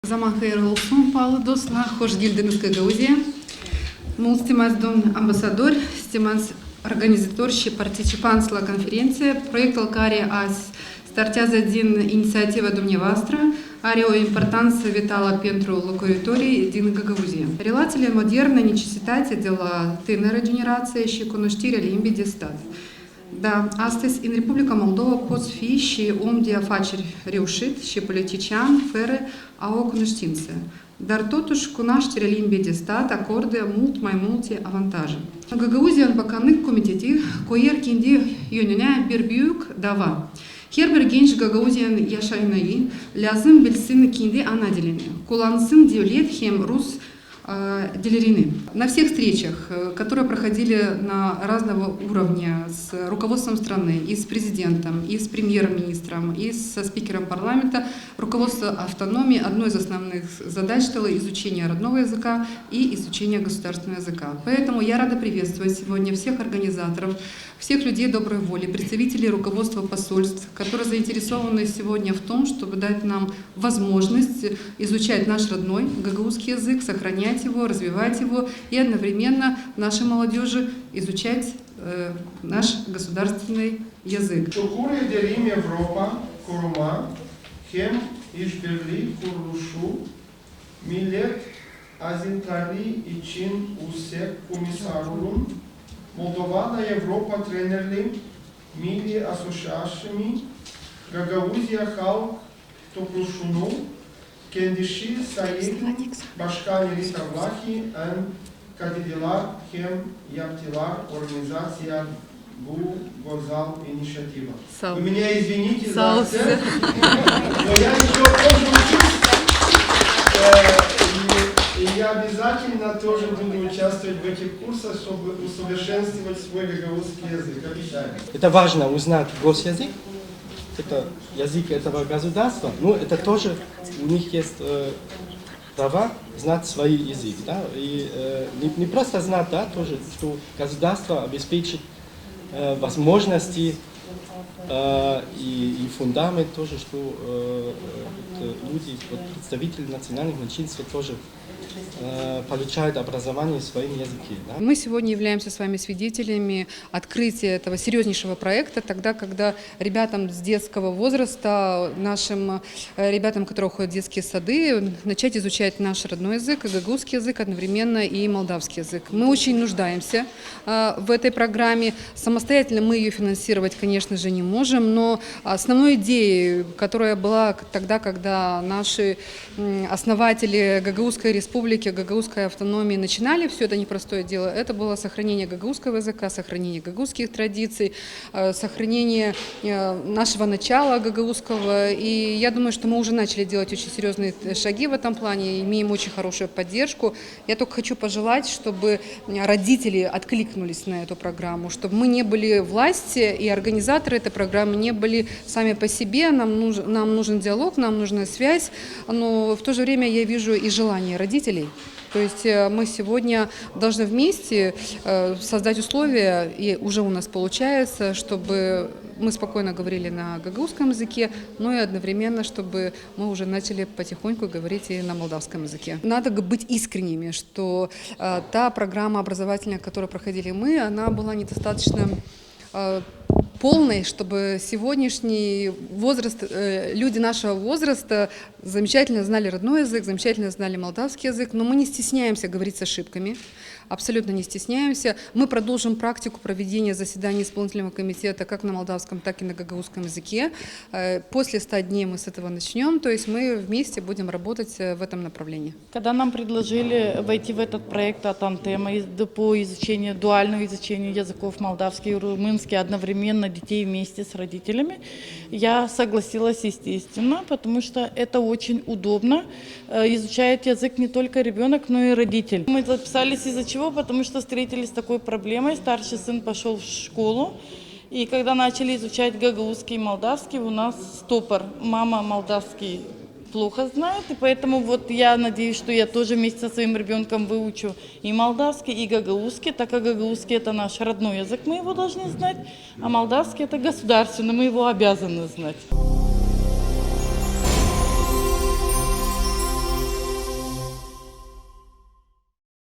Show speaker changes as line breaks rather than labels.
Zaman hayırlı olsun pahalı dostlar, hoş geldiniz Гагаузия. Мы стимас дон амбассадор, стимас организатор și participanți la conferință. Proiectul care azi startează din inițiativa dumneavoastră are o importanță vitală pentru locuitorii din Găgăuzia. Relațiile moderne, necesitatea de la tânără generație și cunoașterea limbii de stat. Da, astăzi, în Republica Moldova, poți fi și om de afaceri reușit și politician fără a o cunoștință. Dar totuși, cunoașterea limbii de stat acordă mult mai multe avantaje. Găgăuzia în bakanlık komiteti koyar kendi yönüne bir büyük dava. Her bir genç Gagauziyan yaşayanı lazım bilsin kendi ana dilini, kullansın devlet hem Rus дилерины. На всех встречах, которые проходили на разного уровня с руководством страны, и с президентом, и с премьер-министром, и со спикером парламента, руководство автономии, одной из основных задач стало изучение родного языка и изучение государственного языка. Поэтому я рада приветствовать сегодня всех организаторов, всех людей доброй воли, представителей руководства посольств, которые заинтересованы сегодня в том, чтобы дать нам возможность изучать наш родной гагаузский язык, сохранять его, развивать его и одновременно нашей молодежи изучать наш государственный язык.
Шукуры делим Европа, Курума, Хем, Ишберли, Курушу, Millet, Azintarli için Usek Komisarulun, Moldovana Европа Тренерли, Milli Asociației, Gagauzia Halk Topluluğu, kendisi Sayın Başkan Rita Vlahi en katıldılar hem yaptılar organizasyon bu güzel inisiyativa. Вы меня извините за акцент, но я еще тоже учусь, и я обязательно тоже буду участвовать в этих курсах, чтобы усовершенствовать свой гагаузский язык. Обещаю.
Это важно узнать госязык, это язык этого государства, но это тоже у них есть права знать свой язык, да, и не просто знать, да, тоже, что государство обеспечит возможности и фундамент тоже, что люди, представители национальных меньшинств тоже получают образование в своем языке. Да?
Мы сегодня являемся с вами свидетелями открытия этого серьезнейшего проекта, тогда, когда ребятам с детского возраста, нашим ребятам, которые ходят в детские сады, начать изучать наш родной язык, гагаузский язык, одновременно и молдавский язык. Мы очень нуждаемся в этой программе. Самостоятельно мы ее финансировать, конечно же, не можем, но основной идеей, которая была тогда, когда наши основатели Гагаузской республики, гагаузской автономии начинали все это непростое дело, это было сохранение гагаузского языка, сохранение гагаузских традиций, сохранение нашего начала гагаузского. И я думаю, что мы уже начали делать очень серьезные шаги в этом плане, имеем очень хорошую поддержку. Я только хочу пожелать, чтобы родители откликнулись на эту программу, чтобы мы не были власти и организаторы этой программы не были сами по себе. Нам нужен диалог, нам нужна связь, но в то же время я вижу и желание родителей. То есть мы сегодня должны вместе создать условия, и уже у нас получается, чтобы мы спокойно говорили на гагаузском языке, но и одновременно, чтобы мы уже начали потихоньку говорить и на молдавском языке. Надо быть искренними, что та программа образовательная, которую проходили мы, она была недостаточно полной, чтобы сегодняшний возраст, люди нашего возраста замечательно знали родной язык, замечательно знали молдавский язык, но мы не стесняемся говорить с ошибками, абсолютно не стесняемся. Мы продолжим практику проведения заседаний исполнительного комитета как на молдавском, так и на гагаузском языке. После 100 дней мы с этого начнем, то есть мы вместе будем работать в этом направлении.
Когда нам предложили войти в этот проект от Антема по изучению, дуальному изучению языков молдавский и румынский одновременно детей вместе с родителями, я согласилась, естественно, потому что это очень удобно. Изучает язык не только ребенок, но и родитель. Мы записались из-за чего? Потому что встретились с такой проблемой. Старший сын пошел в школу, и когда начали изучать гагаузский и молдавский, у нас стопор. Мама молдавский плохо знает, и поэтому вот я надеюсь, что я тоже вместе со своим ребенком выучу и молдавский, и гагаузский, так как гагаузский это наш родной язык, мы его должны знать, а молдавский это государственный, мы его обязаны знать.